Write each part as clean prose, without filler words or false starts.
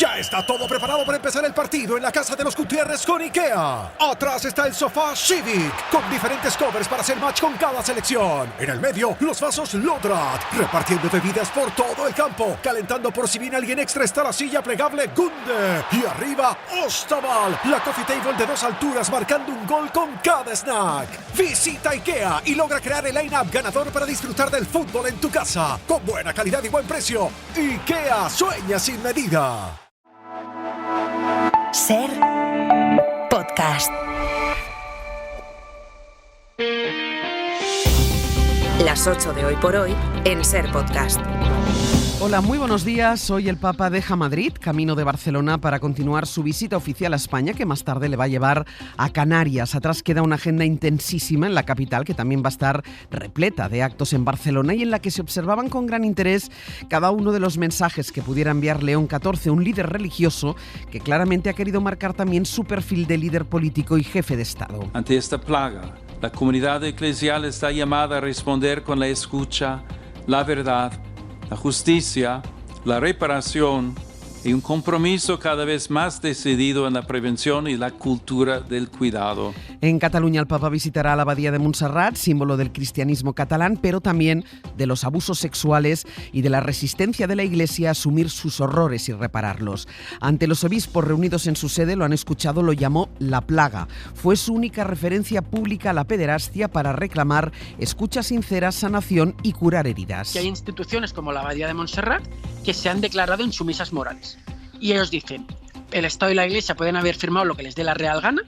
Ya está todo preparado para empezar el partido en la casa de los Gutiérrez con IKEA. Atrás está el sofá Civic, con diferentes covers para hacer match con cada selección. En el medio, los vasos Lodrat, repartiendo bebidas por todo el campo. Calentando por si viene alguien extra está la silla plegable Gunde. Y arriba, Ostaval, la coffee table de 2 alturas marcando un gol con cada snack. Visita IKEA y logra crear el line-up ganador para disfrutar del fútbol en tu casa. Con buena calidad y buen precio. IKEA, sueña sin medida. Ser podcast. Las 8 de hoy por hoy en Ser Podcast. Hola, muy buenos días. Hoy el Papa deja Madrid, camino de Barcelona para continuar su visita oficial a España, que más tarde le va a llevar a Canarias. Atrás queda una agenda intensísima en la capital, que también va a estar repleta de actos en Barcelona y en la que se observaban con gran interés cada uno de los mensajes que pudiera enviar León XIV, un líder religioso que claramente ha querido marcar también su perfil de líder político y jefe de Estado. Ante esta plaga, la comunidad eclesial está llamada a responder con la escucha, la verdad, la justicia, la reparación y un compromiso cada vez más decidido en la prevención y la cultura del cuidado. En Cataluña el Papa visitará la Abadía de Montserrat, símbolo del cristianismo catalán, pero también de los abusos sexuales y de la resistencia de la Iglesia a asumir sus horrores y repararlos. Ante los obispos reunidos en su sede lo han escuchado, lo llamó la plaga. Fue su única referencia pública a la pederastia para reclamar escucha sincera, sanación y curar heridas. Que hay instituciones como la Abadía de Montserrat que se han declarado insumisas morales. Y ellos dicen, el Estado y la Iglesia pueden haber firmado lo que les dé la real gana,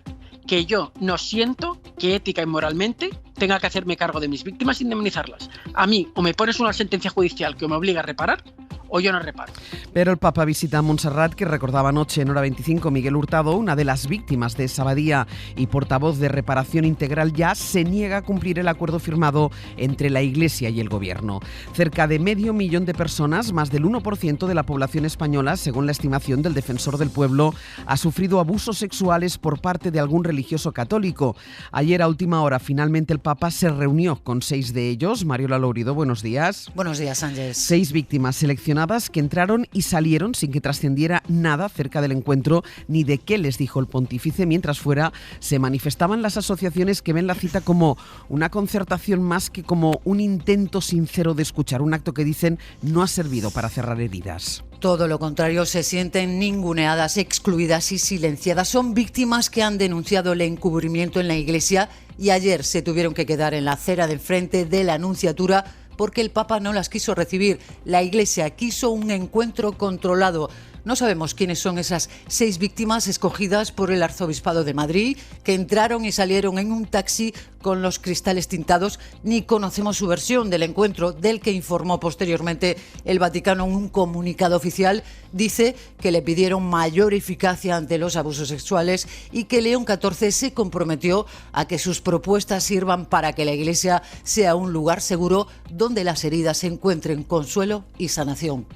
que yo no siento que ética y moralmente tenga que hacerme cargo de mis víctimas e indemnizarlas. A mí o me pones una sentencia judicial que me obliga a reparar, o yo no reparo. Pero el Papa visita a Montserrat, que recordaba anoche en Hora 25 Miguel Hurtado, una de las víctimas de esa abadía y portavoz de Reparación Integral, ya se niega a cumplir el acuerdo firmado entre la Iglesia y el Gobierno. Cerca de 500.000 de personas, más del 1% de la población española, según la estimación del Defensor del Pueblo, ha sufrido abusos sexuales por parte de algún religioso católico. Ayer a última hora finalmente el Papa se reunió con 6 de ellos. Mariola Lourido, buenos días. Buenos días, Ángeles. 6 víctimas seleccionadas que entraron y salieron sin que trascendiera nada acerca del encuentro ni de qué les dijo el pontífice. Mientras fuera se manifestaban las asociaciones que ven la cita como una concertación más que como un intento sincero de escuchar, un acto que dicen no ha servido para cerrar heridas. Todo lo contrario, se sienten ninguneadas, excluidas y silenciadas. Son víctimas que han denunciado el encubrimiento en la Iglesia y ayer se tuvieron que quedar en la acera de enfrente de la Nunciatura porque el Papa no las quiso recibir. La Iglesia quiso un encuentro controlado. No sabemos quiénes son esas 6 víctimas escogidas por el Arzobispado de Madrid, que entraron y salieron en un taxi con los cristales tintados, ni conocemos su versión del encuentro, del que informó posteriormente el Vaticano en un comunicado oficial. Dice que le pidieron mayor eficacia ante los abusos sexuales y que León XIV se comprometió a que sus propuestas sirvan para que la Iglesia sea un lugar seguro donde las heridas encuentren consuelo y sanación.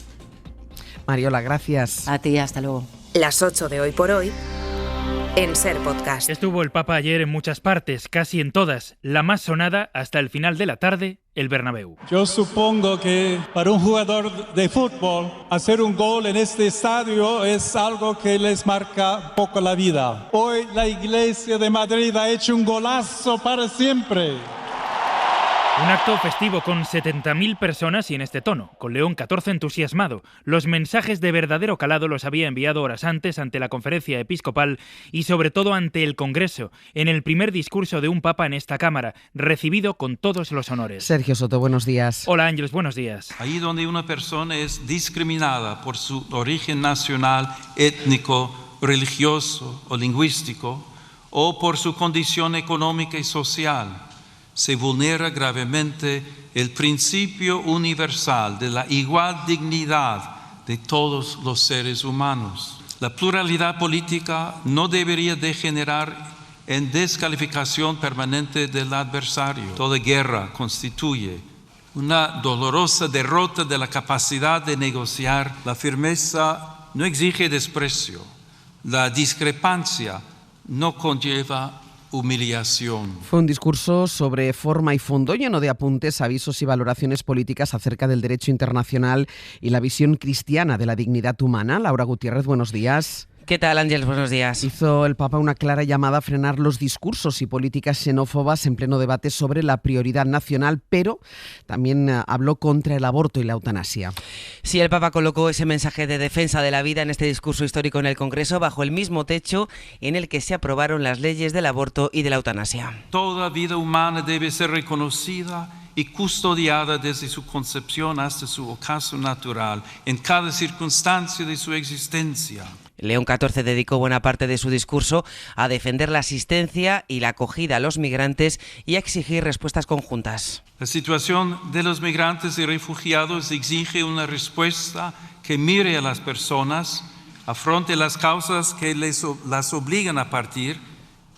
Mariola, gracias. A ti, hasta luego. Las 8 de hoy por hoy en Ser Podcast. Estuvo el Papa ayer en muchas partes, casi en todas. La más sonada hasta el final de la tarde, el Bernabéu. Yo supongo que para un jugador de fútbol hacer un gol en este estadio es algo que les marca un poco la vida. Hoy la Iglesia de Madrid ha hecho un golazo para siempre. Un acto festivo con 70.000 personas y en este tono, con León XIV entusiasmado. Los mensajes de verdadero calado los había enviado horas antes ante la conferencia episcopal y sobre todo ante el Congreso, en el primer discurso de un papa en esta Cámara, recibido con todos los honores. Sergio Soto, buenos días. Hola Ángeles, buenos días. Ahí donde una persona es discriminada por su origen nacional, étnico, religioso o lingüístico, o por su condición económica y social, se vulnera gravemente el principio universal de la igual dignidad de todos los seres humanos. La pluralidad política no debería degenerar en descalificación permanente del adversario. Toda guerra constituye una dolorosa derrota de la capacidad de negociar. La firmeza no exige desprecio. La discrepancia no conlleva humillación. Fue un discurso sobre forma y fondo, lleno de apuntes, avisos y valoraciones políticas acerca del derecho internacional y la visión cristiana de la dignidad humana. Laura Gutiérrez, buenos días. ¿Qué tal, Ángel? Buenos días. Hizo el Papa una clara llamada a frenar los discursos y políticas xenófobas en pleno debate sobre la prioridad nacional, pero también habló contra el aborto y la eutanasia. Sí, el Papa colocó ese mensaje de defensa de la vida en este discurso histórico en el Congreso bajo el mismo techo en el que se aprobaron las leyes del aborto y de la eutanasia. Toda vida humana debe ser reconocida y custodiada desde su concepción hasta su ocaso natural, en cada circunstancia de su existencia. León XIV dedicó buena parte de su discurso a defender la asistencia y la acogida a los migrantes y a exigir respuestas conjuntas. La situación de los migrantes y refugiados exige una respuesta que mire a las personas, afronte las causas que las obligan a partir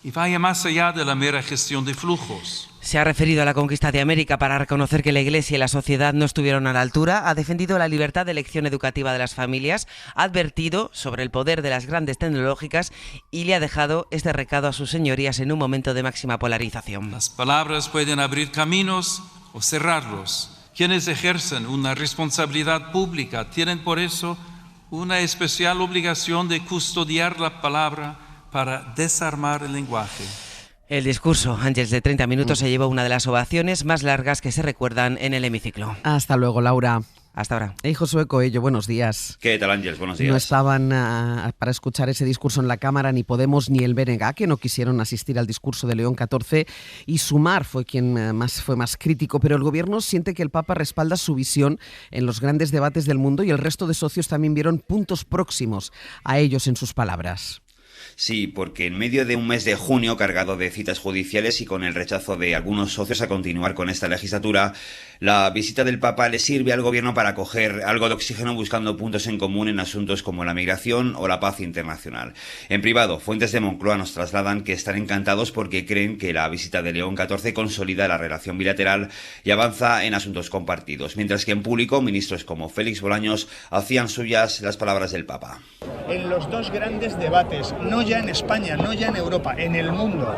y vaya más allá de la mera gestión de flujos. Se ha referido a la conquista de América para reconocer que la Iglesia y la sociedad no estuvieron a la altura, ha defendido la libertad de elección educativa de las familias, ha advertido sobre el poder de las grandes tecnológicas y le ha dejado este recado a sus señorías en un momento de máxima polarización. Las palabras pueden abrir caminos o cerrarlos. Quienes ejercen una responsabilidad pública tienen por eso una especial obligación de custodiar la palabra para desarmar el lenguaje. El discurso, Ángeles, de 30 minutos, se llevó una de las ovaciones más largas que se recuerdan en el hemiciclo. Hasta luego, Laura. Hasta ahora. Josué Coello, buenos días. ¿Qué tal, Ángeles? Buenos días. No estaban para escuchar ese discurso en la Cámara ni Podemos ni el BNG, que no quisieron asistir al discurso de León XIV, y Sumar fue quien fue más crítico, pero el Gobierno siente que el Papa respalda su visión en los grandes debates del mundo y el resto de socios también vieron puntos próximos a ellos en sus palabras. Sí, porque en medio de un mes de junio cargado de citas judiciales y con el rechazo de algunos socios a continuar con esta legislatura, la visita del Papa le sirve al Gobierno para coger algo de oxígeno buscando puntos en común en asuntos como la migración o la paz internacional. En privado, fuentes de Moncloa nos trasladan que están encantados porque creen que la visita de León XIV consolida la relación bilateral y avanza en asuntos compartidos, mientras que en público ministros como Félix Bolaños hacían suyas las palabras del Papa. En los dos grandes debates, no ya en España, no ya en Europa, en el mundo,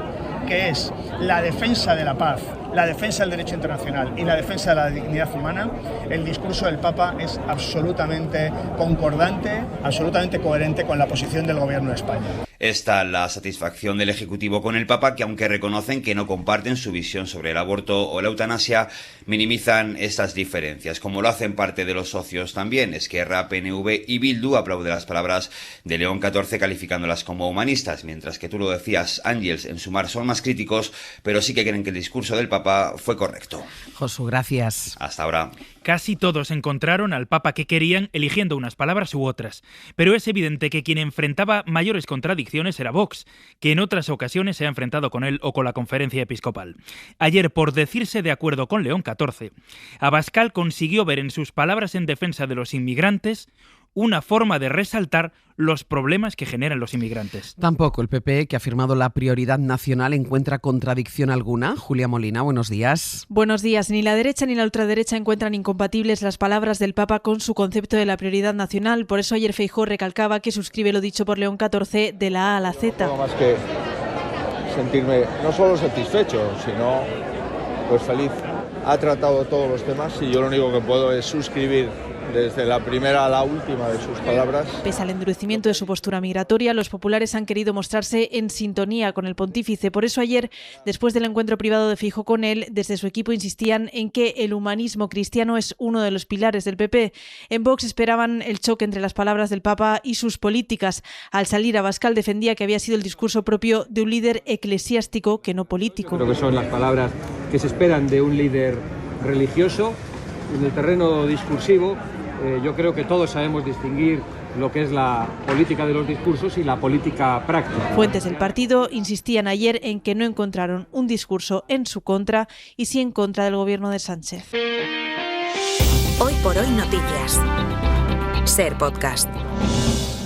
que es la defensa de la paz, la defensa del derecho internacional y la defensa de la dignidad humana, el discurso del Papa es absolutamente concordante, absolutamente coherente con la posición del Gobierno de España. Está la satisfacción del Ejecutivo con el Papa, que aunque reconocen que no comparten su visión sobre el aborto o la eutanasia, minimizan estas diferencias, como lo hacen parte de los socios también. Esquerra, PNV y Bildu aplauden las palabras de León XIV calificándolas como humanistas, mientras que tú lo decías, Ángeles, en Sumar son más críticos, pero sí que creen que el discurso del Papa fue correcto. Josu, gracias. Hasta ahora. Casi todos encontraron al Papa que querían, eligiendo unas palabras u otras. Pero es evidente que quien enfrentaba mayores contradicciones era Vox, que en otras ocasiones se ha enfrentado con él o con la Conferencia Episcopal. Ayer, por decirse de acuerdo con León XIV, Abascal consiguió ver en sus palabras en defensa de los inmigrantes una forma de resaltar los problemas que generan los inmigrantes. Tampoco el PP, que ha afirmado la prioridad nacional, encuentra contradicción alguna. Julia Molina, buenos días. Buenos días. Ni la derecha ni la ultraderecha encuentran incompatibles las palabras del Papa con su concepto de la prioridad nacional. Por eso ayer Feijóo recalcaba que suscribe lo dicho por León XIV de la A a la Z. No más que sentirme no solo satisfecho, sino pues feliz. Ha tratado todos los temas y yo lo único que puedo es suscribir desde la primera a la última de sus palabras. Pese al endurecimiento de su postura migratoria, los populares han querido mostrarse en sintonía con el pontífice. Por eso ayer, después del encuentro privado de Feijóo con él, desde su equipo insistían en que el humanismo cristiano es uno de los pilares del PP. En Vox esperaban el choque entre las palabras del Papa y sus políticas. Al salir, Abascal defendía que había sido el discurso propio de un líder eclesiástico que no político. Creo que son las palabras que se esperan de un líder religioso. En el terreno discursivo, yo creo que todos sabemos distinguir lo que es la política de los discursos y la política práctica. Fuentes del partido insistían ayer en que no encontraron un discurso en su contra y sí en contra del gobierno de Sánchez. Hoy por hoy noticias. Ser podcast.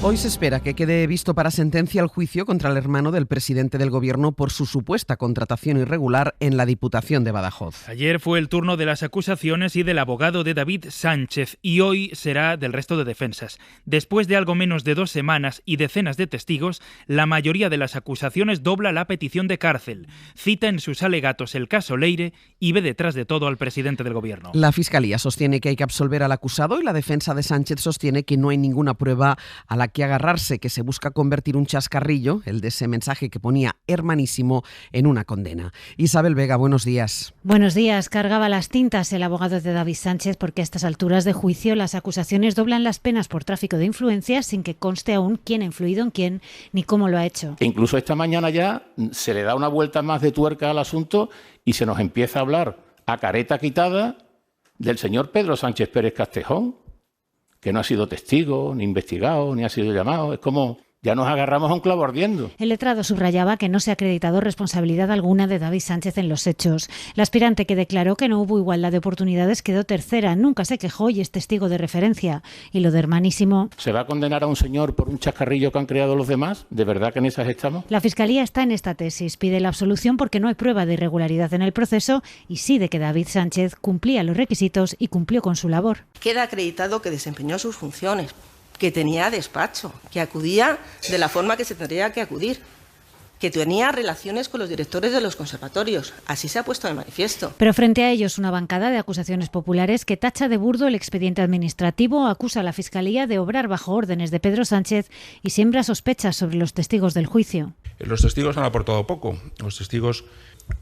Hoy se espera que quede visto para sentencia el juicio contra el hermano del presidente del Gobierno por su supuesta contratación irregular en la Diputación de Badajoz. Ayer fue el turno de las acusaciones y del abogado de David Sánchez y hoy será del resto de defensas. Después de algo menos de 2 semanas y decenas de testigos, la mayoría de las acusaciones dobla la petición de cárcel, cita en sus alegatos el caso Leire y ve detrás de todo al presidente del Gobierno. La Fiscalía sostiene que hay que absolver al acusado y la defensa de Sánchez sostiene que no hay ninguna prueba a la que agarrarse, que se busca convertir un chascarrillo, el de ese mensaje que ponía hermanísimo, en una condena. Isabel Vega, buenos días. Buenos días. Cargaba las tintas el abogado de David Sánchez porque a estas alturas de juicio las acusaciones doblan las penas por tráfico de influencias sin que conste aún quién ha influido en quién ni cómo lo ha hecho. Incluso esta mañana ya se le da una vuelta más de tuerca al asunto y se nos empieza a hablar a careta quitada del señor Pedro Sánchez Pérez Castejón, que no ha sido testigo, ni investigado, ni ha sido llamado. Es como ya nos agarramos a un clavo ardiendo. El letrado subrayaba que no se ha acreditado responsabilidad alguna de David Sánchez en los hechos. La aspirante, que declaró que no hubo igualdad de oportunidades, quedó tercera, nunca se quejó y es testigo de referencia. Y lo de hermanísimo... ¿Se va a condenar a un señor por un chascarrillo que han creado los demás? ¿De verdad que en esas estamos? La Fiscalía está en esta tesis. Pide la absolución porque no hay prueba de irregularidad en el proceso y sí de que David Sánchez cumplía los requisitos y cumplió con su labor. Queda acreditado que desempeñó sus funciones, que tenía despacho, que acudía de la forma que se tendría que acudir, que tenía relaciones con los directores de los conservatorios. Así se ha puesto de manifiesto. Pero frente a ellos, una bancada de acusaciones populares que tacha de burdo el expediente administrativo, acusa a la Fiscalía de obrar bajo órdenes de Pedro Sánchez y siembra sospechas sobre los testigos del juicio. Los testigos han aportado poco. Los testigos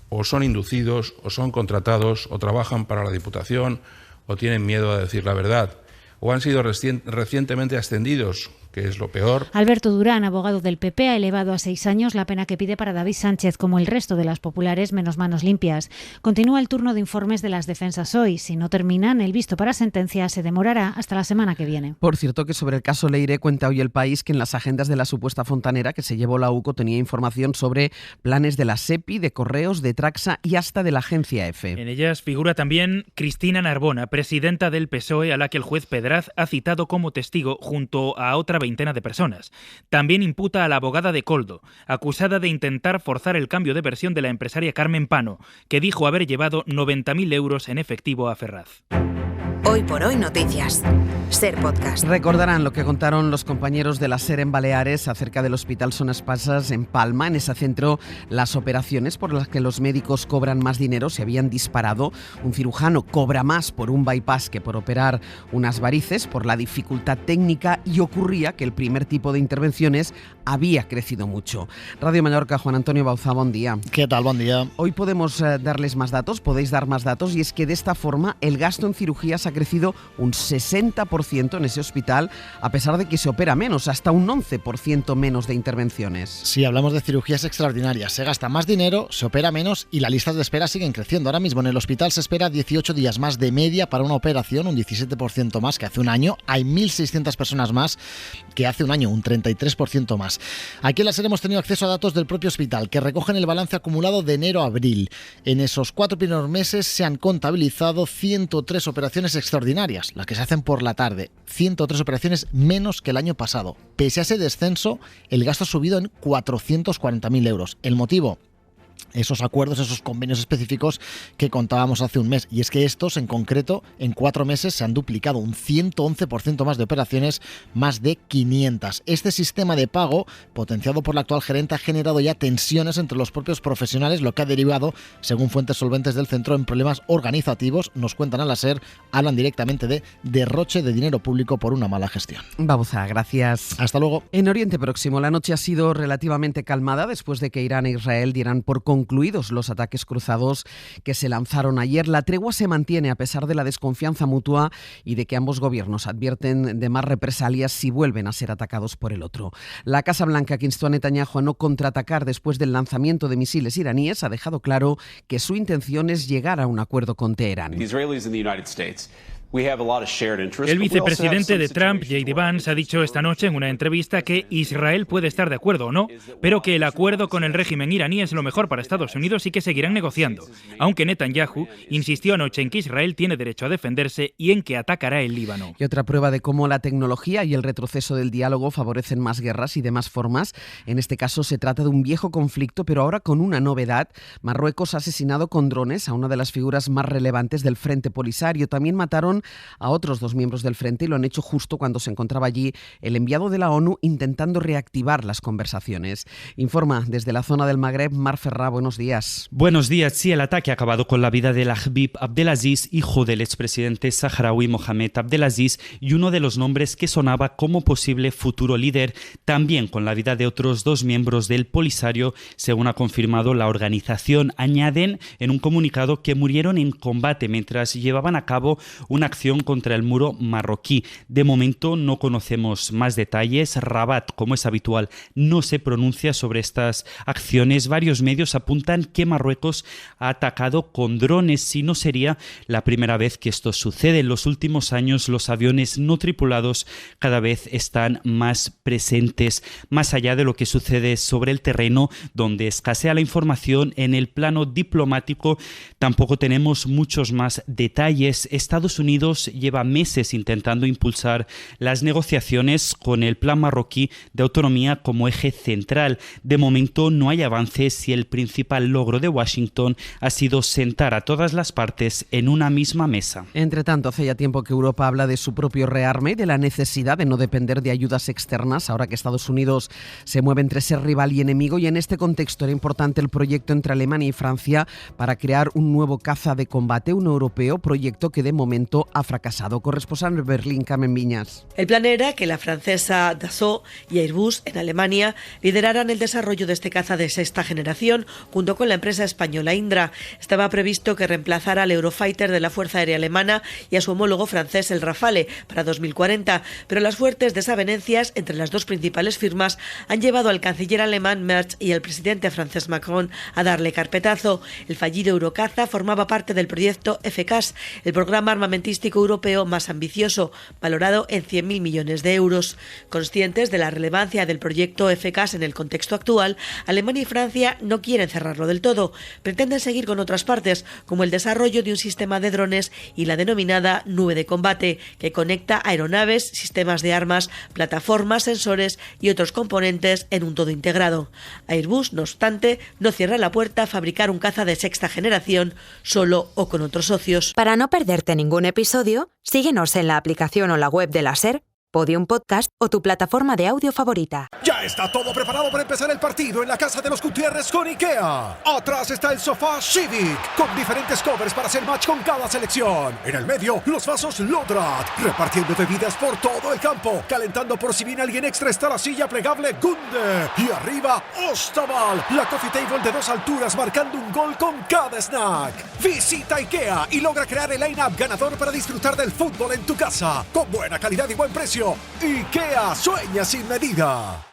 o son inducidos, o son contratados, o trabajan para la Diputación, o tienen miedo a decir la verdad, o han sido recientemente ascendidos, que es lo peor. Alberto Durán, abogado del PP, ha elevado a 6 años la pena que pide para David Sánchez, como el resto de las populares, menos manos limpias. Continúa el turno de informes de las defensas hoy. Si no terminan, el visto para sentencia se demorará hasta la semana que viene. Por cierto, que sobre el caso Leire cuenta hoy El País que en las agendas de la supuesta fontanera que se llevó la UCO tenía información sobre planes de la SEPI, de Correos, de Traxa y hasta de la agencia EFE. En ellas figura también Cristina Narbona, presidenta del PSOE, a la que el juez Pedraz ha citado como testigo junto a otra veintena de personas. También imputa a la abogada de Coldo, acusada de intentar forzar el cambio de versión de la empresaria Carmen Pano, que dijo haber llevado 90.000 euros en efectivo a Ferraz. Hoy por hoy noticias. SER Podcast. Recordarán lo que contaron los compañeros de la SER en Baleares acerca del Hospital Son Espasas en Palma. En ese centro, las operaciones por las que los médicos cobran más dinero se habían disparado. Un cirujano cobra más por un bypass que por operar unas varices, por la dificultad técnica, y ocurría que el primer tipo de intervenciones había crecido mucho. Radio Mallorca, Juan Antonio Bauza, buen día. ¿Qué tal? Buen día. Hoy podemos darles más datos, podéis dar más datos, y es que de esta forma el gasto en cirugías ha crecido un 60% en ese hospital, a pesar de que se opera menos, hasta un 11% menos de intervenciones. Sí, hablamos de cirugías extraordinarias. Se gasta más dinero, se opera menos y las listas de espera siguen creciendo. Ahora mismo en el hospital se espera 18 días más de media para una operación, un 17% más que hace un año. Hay 1.600 personas más que hace un año, un 33% más. Aquí en la SER hemos tenido acceso a datos del propio hospital que recogen el balance acumulado de enero a abril. En esos 4 primeros meses se han contabilizado 103 operaciones extraordinarias, las que se hacen por la tarde. 103 operaciones menos que el año pasado. Pese a ese descenso, el gasto ha subido en 440.000 euros. ¿El motivo? Esos acuerdos, esos convenios específicos que contábamos hace un mes. Y es que estos, en concreto, en 4 meses se han duplicado, un 111% más de operaciones, más de 500. Este sistema de pago, potenciado por la actual gerente, ha generado ya tensiones entre los propios profesionales, lo que ha derivado, según fuentes solventes del centro, en problemas organizativos. Nos cuentan a la SER, hablan directamente de derroche de dinero público por una mala gestión. Bauza, gracias. Hasta luego. En Oriente Próximo, la noche ha sido relativamente calmada después de que Irán e Israel dieran por concluidos los ataques cruzados que se lanzaron ayer. La tregua se mantiene a pesar de la desconfianza mutua y de que ambos gobiernos advierten de más represalias si vuelven a ser atacados por el otro. La Casa Blanca, que instó a Netanyahu a no contraatacar después del lanzamiento de misiles iraníes, ha dejado claro que su intención es llegar a un acuerdo con Teherán. El vicepresidente de Trump, J.D. Vance, ha dicho esta noche en una entrevista que Israel puede estar de acuerdo o no, pero que el acuerdo con el régimen iraní es lo mejor para Estados Unidos y que seguirán negociando, aunque Netanyahu insistió anoche en que Israel tiene derecho a defenderse y en que atacará el Líbano. Y otra prueba de cómo la tecnología y el retroceso del diálogo favorecen más guerras y de más formas. En este caso se trata de un viejo conflicto, pero ahora con una novedad. Marruecos ha asesinado con drones a una de las figuras más relevantes del Frente Polisario. También mataron a otros 2 miembros del Frente y lo han hecho justo cuando se encontraba allí el enviado de la ONU intentando reactivar las conversaciones. Informa desde la zona del Magreb, Mar Ferrá, buenos días. Buenos días. Sí, el ataque ha acabado con la vida de Habib Abdelaziz, hijo del expresidente saharaui Mohamed Abdelaziz, y uno de los nombres que sonaba como posible futuro líder, también con la vida de otros 2 miembros del Polisario, según ha confirmado la organización. Añaden en un comunicado que murieron en combate mientras llevaban a cabo una acción contra el muro marroquí. De momento no conocemos más detalles. Rabat, como es habitual, no se pronuncia sobre estas acciones. Varios medios apuntan que Marruecos ha atacado con drones y no sería la primera vez que esto sucede. En los últimos años los aviones no tripulados cada vez están más presentes. Más allá de lo que sucede sobre el terreno, donde escasea la información, en el plano diplomático tampoco tenemos muchos más detalles. Estados Unidos lleva meses intentando impulsar las negociaciones con el plan marroquí de autonomía como eje central. De momento no hay avances y el principal logro de Washington ha sido sentar a todas las partes en una misma mesa. Entre tanto, hace ya tiempo que Europa habla de su propio rearme y de la necesidad de no depender de ayudas externas, ahora que Estados Unidos se mueve entre ser rival y enemigo, y en este contexto era importante el proyecto entre Alemania y Francia para crear un nuevo caza de combate, un europeo, proyecto que de momento ha fracasado. Corresponsal en Berlín, Carmen Viñas. El plan era que la francesa Dassault y Airbus en Alemania lideraran el desarrollo de este caza de 6ª generación junto con la empresa española Indra. Estaba previsto que reemplazara al Eurofighter de la Fuerza Aérea Alemana y a su homólogo francés el Rafale para 2040, pero las fuertes desavenencias entre las 2 principales firmas han llevado al canciller alemán Merz y al presidente francés Macron a darle carpetazo. El fallido Eurocaza formaba parte del proyecto FCAS, el programa armamentístico europeo más ambicioso, valorado en 100.000 millones de euros. Conscientes de la relevancia del proyecto FCAS en el contexto actual, Alemania y Francia no quieren cerrarlo del todo. Pretenden seguir con otras partes, como el desarrollo de un sistema de drones y la denominada nube de combate, que conecta aeronaves, sistemas de armas, plataformas, sensores y otros componentes en un todo integrado. Airbus, no obstante, no cierra la puerta a fabricar un caza de 6ª generación, solo o con otros socios. Para no perderte ningún episodio, síguenos en la aplicación o la web de la SER, Podium Podcast o tu plataforma de audio favorita. Ya está todo preparado para empezar el partido en la casa de los Gutiérrez con IKEA. Atrás está el sofá Civic, con diferentes covers para hacer match con cada selección. En el medio, los vasos Lodrat, repartiendo bebidas por todo el campo. Calentando por si viene alguien extra está la silla plegable Gunde. Y arriba, Ostaval, la coffee table de 2 alturas marcando un gol con cada snack. Visita IKEA y logra crear el line-up ganador para disfrutar del fútbol en tu casa. Con buena calidad y buen precio. IKEA, sueña sin medida.